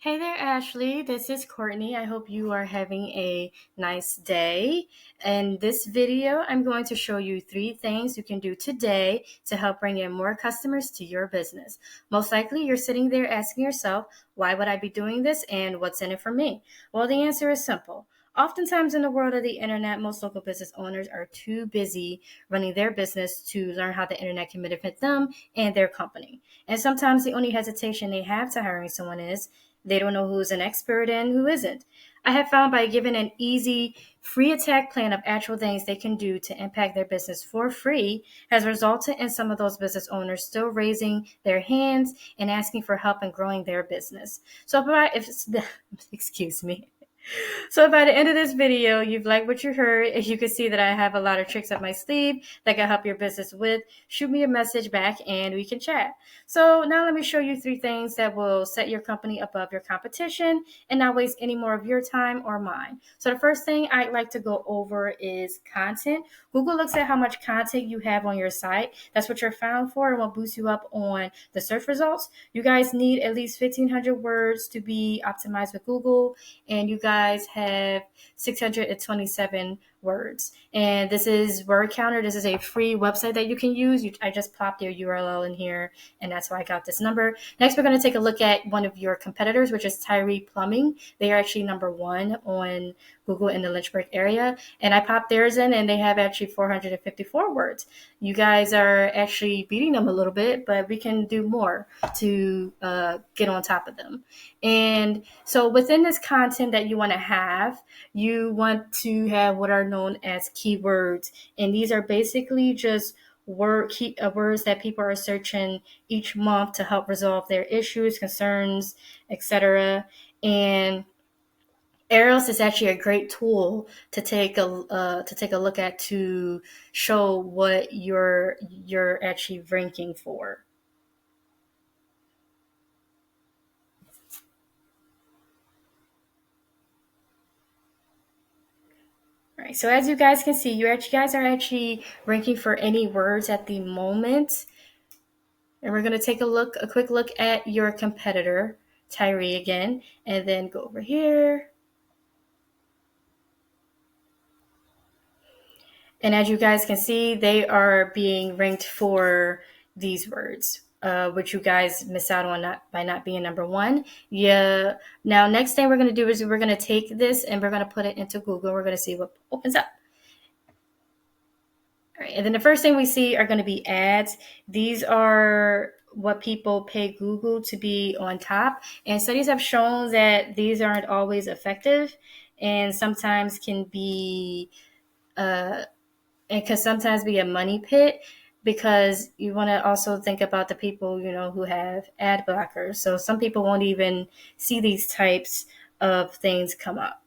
Hey there, Ashley. This is Courtney. I hope you are having a nice day. In this video, I'm going to show you 3 things you can do today to help bring in more customers to your business. Most likely, you're sitting there asking yourself, why would I be doing this and what's in it for me? Well, the answer is simple. Oftentimes in the world of the internet, most local business owners are too busy running their business to learn how the internet can benefit them and their company. And sometimes the only hesitation they have to hiring someone is they don't know who's an expert and who isn't. I have found by giving an easy, free attack plan of actual things they can do to impact their business for free has resulted in some of those business owners still raising their hands and asking for help in growing their business. So excuse me. So by the end of this video, you've liked what you heard. If you can see that I have a lot of tricks up my sleeve that can help your business with, shoot me a message back and we can chat. So now let me show you 3 things that will set your company above your competition and not waste any more of your time or mine. So the first thing I'd like to go over is content. Google looks at how much content you have on your site. That's what you're found for and will boost you up on the search results. You guys need at least 1,500 words to be optimized with Google, and you guys have 627 words. And this is Word Counter. This is a free website that you can use. I just popped their URL in here, and that's why I got this number. Next, we're going to take a look at one of your competitors, which is Tyree Plumbing. They are actually number 1 on Google in the Lynchburg area. And I popped theirs in, and they have actually 454 words. You guys are actually beating them a little bit, but we can do more to get on top of them. And so within this content that you want to have, you want to have what are known as keywords. And these are basically just words that people are searching each month to help resolve their issues, concerns, etc. And Aerials is actually a great tool to take a look at to show what you're actually ranking for. All right, so as you guys can see, guys are actually ranking for any words at the moment. And we're going to take a quick look at your competitor, Tyree again, and then go over here. And as you guys can see, they are being ranked for these words, which you guys miss out on by not being number 1. Yeah. Now, next thing we're going to do is we're going to take this and we're going to put it into Google. We're going to see what opens up. All right, and then the first thing we see are going to be ads. These are what people pay Google to be on top. And studies have shown that these aren't always effective and sometimes can be a money pit, because you want to also think about the people, who have ad blockers. So some people won't even see these types of things come up.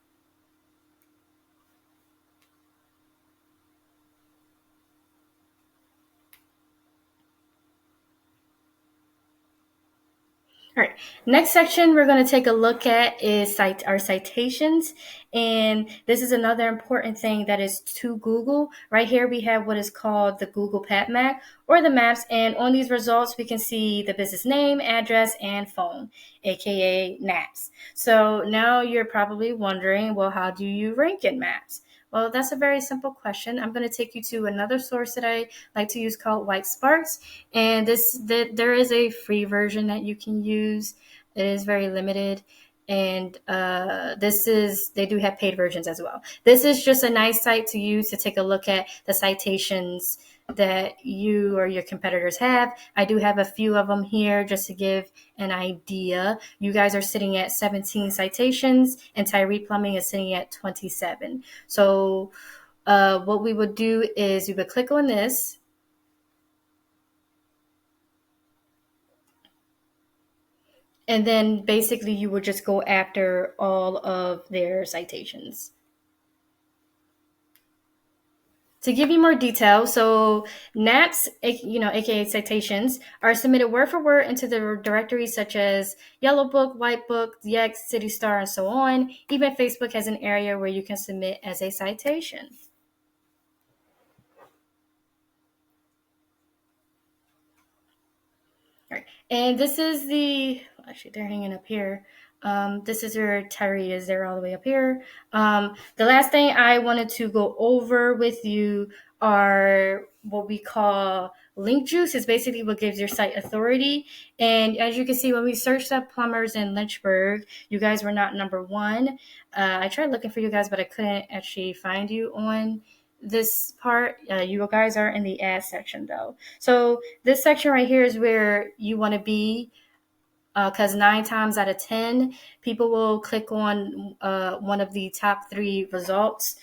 All right, next section we're going to take a look at is our citations. And this is another important thing that is to Google. Right here we have what is called the Google Pap Map or the maps. And on these results, we can see the business name, address, and phone, aka maps. So now you're probably wondering, well, how do you rank in maps? Well, that's a very simple question. I'm going to take you to another source that I like to use called White Sparks. And there is a free version that you can use. It is very limited. And they do have paid versions as well. This is just a nice site to use to take a look at the citations that you or your competitors have. I do have a few of them here just to give an idea. You guys are sitting at 17 citations and Tyree Plumbing is sitting at 27. So what we would do is we would click on this. And then basically you would just go after all of their citations. To give you more detail, so NAPs, aka citations, are submitted word for word into the directories such as Yellow Book, White Book, Yext, City Star, and so on. Even Facebook has an area where you can submit as a citation. All right. And this is actually they're hanging up here. This is where Tyree is there all the way up here. The last thing I wanted to go over with you are what we call link juice. It's basically what gives your site authority. And as you can see, when we searched up plumbers in Lynchburg, you guys were not number one. I tried looking for you guys, but I couldn't actually find you on this part. You guys are in the ad section though. So this section right here is where you want to be, because 9 times out of 10, people will click on one of the top 3 results,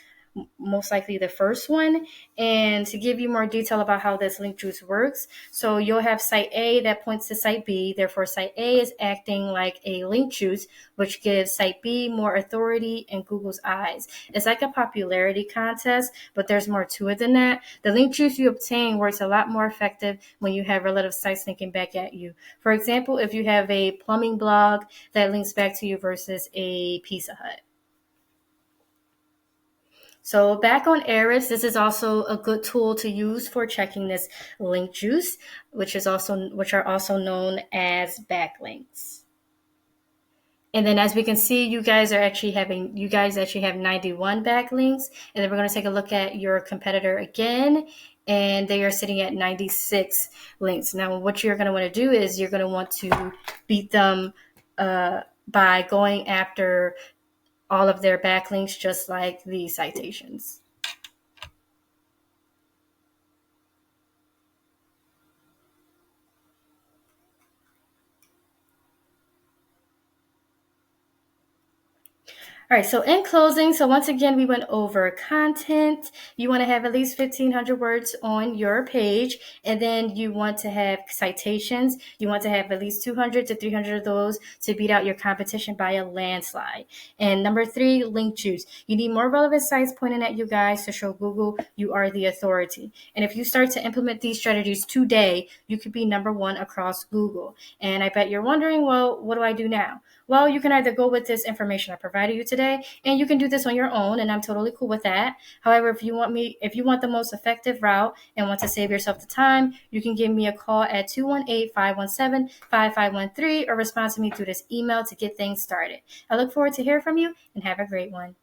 most likely the first one. And to give you more detail about how this link juice works, so you'll have site A that points to site B. Therefore, site A is acting like a link juice, which gives site B more authority in Google's eyes. It's like a popularity contest, but there's more to it than that. The link juice you obtain works a lot more effective when you have relative sites linking back at you. For example, if you have a plumbing blog that links back to you versus a Pizza Hut. So back on Ahrefs, this is also a good tool to use for checking this link juice, which are also known as backlinks. And then as we can see, you guys actually have 91 backlinks. And then we're going to take a look at your competitor again, and they are sitting at 96 links. Now, what you're going to want to do is you're going to want to beat them by going after all of their backlinks, just like the citations. All right, so in closing, so once again, we went over content. You want to have at least 1,500 words on your page, and then you want to have citations. You want to have at least 200 to 300 of those to beat out your competition by a landslide. And number 3, link juice. You need more relevant sites pointing at you guys to show Google you are the authority. And if you start to implement these strategies today, you could be number 1 across Google. And I bet you're wondering, well, what do I do now? Well, you can either go with this information I provided you today, and you can do this on your own, and I'm totally cool with that. However, if you want the most effective route and want to save yourself the time, you can give me a call at 218-517-5513 or respond to me through this email to get things started. I look forward to hearing from you, and have a great one.